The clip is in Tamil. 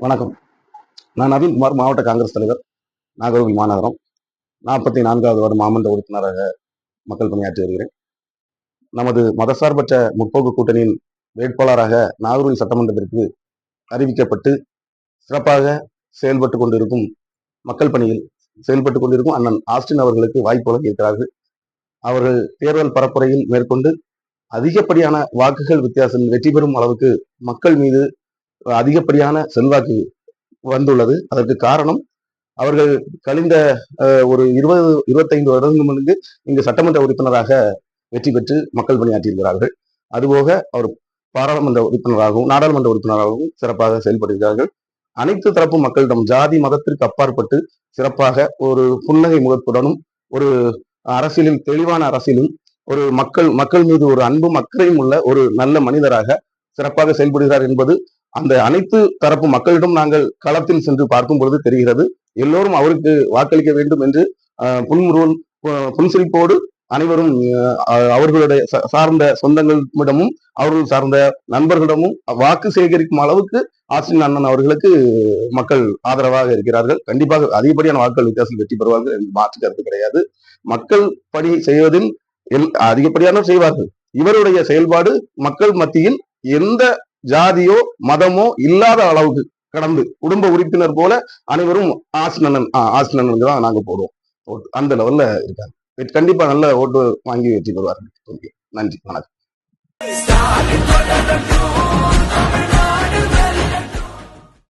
வணக்கம். நான் நவீன்குமார், மாவட்ட காங்கிரஸ் தலைவர், நாகர்கோவில் மாநகரம். 44வது வார்டு மாமன்ற உறுப்பினராக மக்கள் பணியாற்றி வருகிறேன். நமது மதசார்பற்ற முற்போக்கு கூட்டணியின் வேட்பாளராக நாகர்கோவில் சட்டமன்றத்திற்கு அறிவிக்கப்பட்டு சிறப்பாக செயல்பட்டுக் கொண்டிருக்கும் மக்கள் பணியில் செயல்பட்டுக் கொண்டிருக்கும் அண்ணன் ஆஸ்டின் அவர்களுக்கு வாய்ப்பு வழங்கியிருக்கிறார்கள். அவர்கள் தேர்தல் பரப்புரையில் மேற்கொண்டு அதிகப்படியான வாக்குகள் வித்தியாசத்தில் வெற்றி பெறும் அளவுக்கு மக்கள் மீது அதிகப்படியான செல்வாக்கு வந்துள்ளது. அதற்கு காரணம் அவர்கள் கழிந்த ஒரு 25 வருடங்களுக்கு முன்பு இங்கு சட்டமன்ற உறுப்பினராக வெற்றி பெற்று மக்கள் பணியாற்றியிருக்கிறார்கள். அதுபோக அவர் பாராளுமன்ற உறுப்பினராகவும் நாடாளுமன்ற உறுப்பினராகவும் சிறப்பாக செயல்படுகிறார்கள். அனைத்து தரப்பு மக்களிடம் ஜாதி மதத்திற்கு அப்பாற்பட்டு சிறப்பாக ஒரு புன்னகை முகத்துடனும் ஒரு அரசியலில் தெளிவான அரசியலும் ஒரு மக்கள் மீது ஒரு அன்பும் அக்கறையும் உள்ள ஒரு நல்ல மனிதராக சிறப்பாக செயல்படுகிறார் என்பது அந்த அனைத்து தரப்பு மக்களிடம் நாங்கள் களத்தில் சென்று பார்க்கும் பொழுது தெரிகிறது. எல்லோரும் அவருக்கு வாக்களிக்க வேண்டும் என்று புன்சிரிப்போடு அனைவரும் அவர்களுடைய சார்ந்த சொந்தங்களிடமும் அவர்கள் சார்ந்த நண்பர்களிடமும் வாக்கு சேகரிக்கும் அளவுக்கு ஆஸ்டின் அண்ணன் அவர்களுக்கு மக்கள் ஆதரவாக இருக்கிறார்கள். கண்டிப்பாக அதிகப்படியான வாக்குகள் வித்தியாசத்தில் வெற்றி பெறுவார்கள் என்று மாற்று கருத்து கிடையாது. மக்கள் பணி செய்வதில் அதிகப்படியான செய்வார்கள். இவருடைய செயல்பாடு மக்கள் மத்தியில் எந்த ஜாதியோ மதமோ இல்லாத அளவுக்கு கடந்து குடும்ப உறுப்பினர் போல அனைவரும் ஆஸ்டின் தான் நாங்க போடுவோம். அந்த லெவல்ல இருக்காங்க. கண்டிப்பா நல்ல ஓட்டு வாங்கி வெற்றி பெறுவார்கள். நன்றி, வணக்கம்.